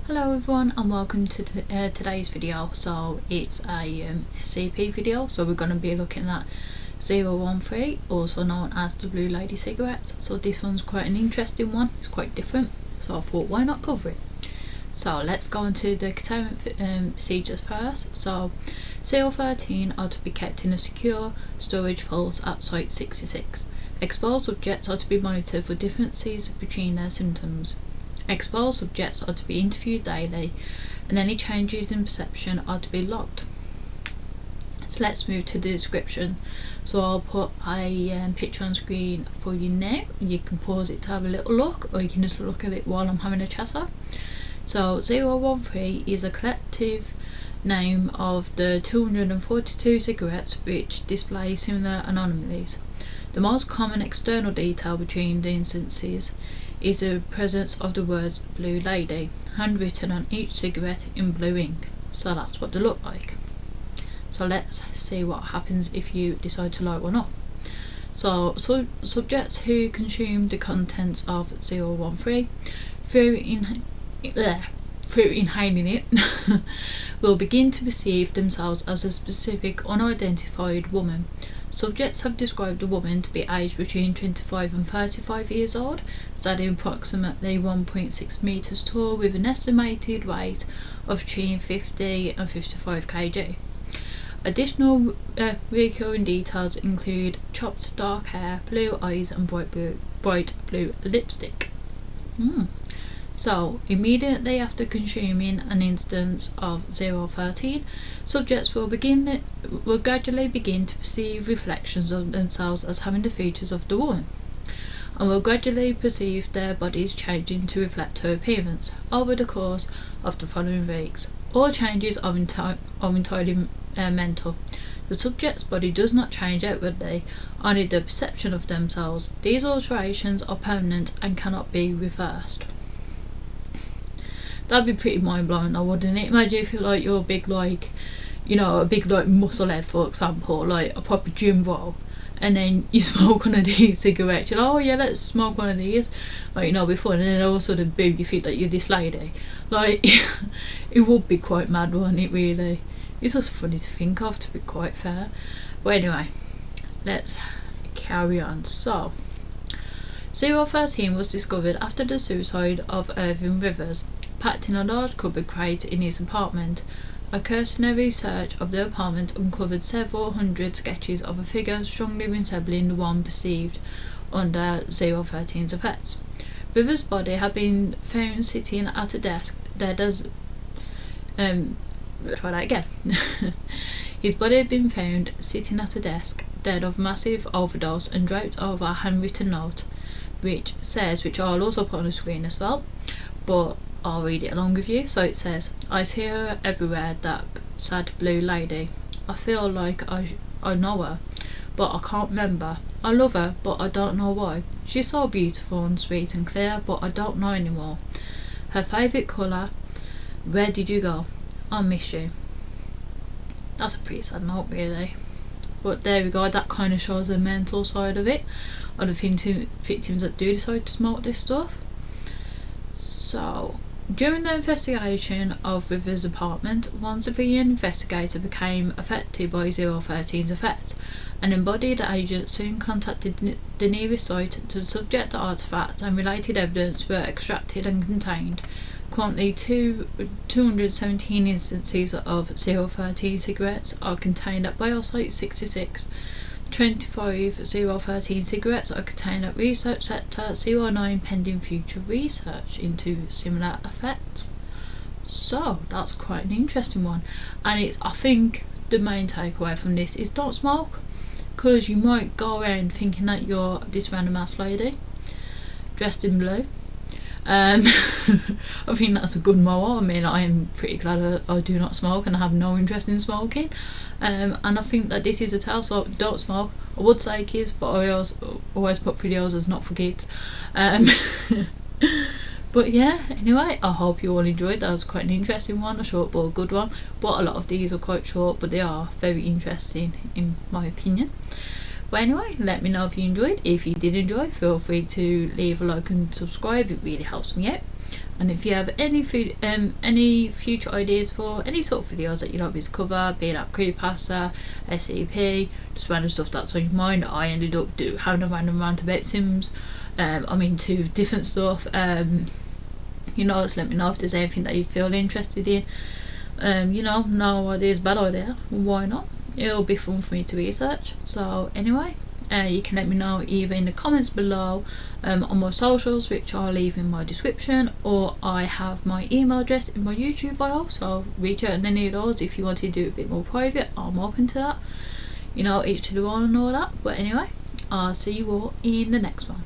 Hello everyone and welcome to today's video. So it's a SCP video, so we're going to be looking at 013, also known as the Blue Lady Cigarettes. So this one's quite an interesting one, it's quite different, so I thought why not cover it. So let's go into the containment procedures first. So 013 are to be kept in a secure storage vault at Site 66. Exposed subjects are to be monitored for differences between their symptoms. Exposed subjects are to be interviewed daily, and any changes in perception are to be logged. So let's move to the description. So I'll put a picture on screen for you now. You can pause it to have a little look, or you can just look at it while I'm having a chatter. So 013 is a collective name of the 242 cigarettes which display similar anomalies. The most common external detail between the instances is the presence of the words Blue Lady handwritten on each cigarette in blue ink. So that's what they look like. So let's see what happens if you decide to light one up. So subjects who consume the contents of 013 through inhaling it will begin to perceive themselves as a specific unidentified woman. Subjects have described the woman to be aged between 25 and 35 years old, standing approximately 1.6 meters tall with an estimated weight of between 50 and 55 kg. Additional recurring details include chopped dark hair, blue eyes and bright blue lipstick. So, immediately after consuming an instance of 013, subjects will gradually begin to perceive reflections of themselves as having the features of the woman, and will gradually perceive their bodies changing to reflect her appearance over the course of the following weeks. All changes are entirely mental. The subject's body does not change outwardly, only the perception of themselves. These alterations are permanent and cannot be reversed. That'd be pretty mind-blowing though, wouldn't it? Imagine if you're a big muscle head, for example, like a proper gym bro, and then you smoke one of these cigarettes, you're like, oh yeah, let's smoke one of these, before, and then all of a sudden, boom, you feel like you're this lady. Like, it would be quite mad, wouldn't it, really? It's just funny to think of, to be quite fair. But anyway, let's carry on. So, 013 was discovered after the suicide of Irving Rivers, packed in a large cupboard crate in his apartment. A cursory search of the apartment uncovered several hundred sketches of a figure strongly resembling the one perceived under 013's effects. Rivers' body had been found sitting at a desk, dead as His body had been found sitting at a desk, dead of massive overdose, and draped over a handwritten note, which I'll also put on the screen as well, but I'll read it along with you. So it says, I see her everywhere, that sad blue lady. I feel like I know her, but I can't remember. I love her, but I don't know why. She's so beautiful and sweet and clear, but I don't know anymore. Her favourite colour, where did you go? I miss you. That's a pretty sad note, really. But there we go, that kind of shows the mental side of it, of the victims that do decide to smoke this stuff. So, during the investigation of Rivers' apartment, one civilian investigator became affected by 013's effects. An embodied agent soon contacted the nearest site to subject the artefact, and related evidence were extracted and contained. Currently, 217 instances of 013 cigarettes are contained at Biosite 66. 25 013 cigarettes are contained at Research Sector 09, pending future research into similar effects. So that's quite an interesting one, and I think the main takeaway from this is don't smoke, because you might go around thinking that you're this random ass lady dressed in blue. I think that's a good motto. I mean, I am pretty glad I do not smoke and I have no interest in smoking, and I think that this is a tale, so don't smoke. I would say kids, but I always put videos as not for kids. But yeah, anyway, I hope you all enjoyed. That was quite an interesting one, a short but a good one, but a lot of these are quite short, but they are very interesting in my opinion. But anyway, let me know if you enjoyed. If you did enjoy, feel free to leave a like and subscribe, it really helps me out. And if you have any future ideas for any sort of videos that you'd like me to cover, be that creepypasta, SCP, just random stuff that's on your mind, I ended up having a random rant about Sims. I'm into different stuff. Just let me know if there's anything that you feel interested in. No idea is a bad idea. Why not? It'll be fun for me to research. So anyway, you can let me know either in the comments below, on my socials, which I'll leave in my description, or I have my email address in my YouTube bio, so reach out on any of those if you want to do a bit more private. I'm open to that, each to their own and all that. But anyway, I'll see you all in the next one.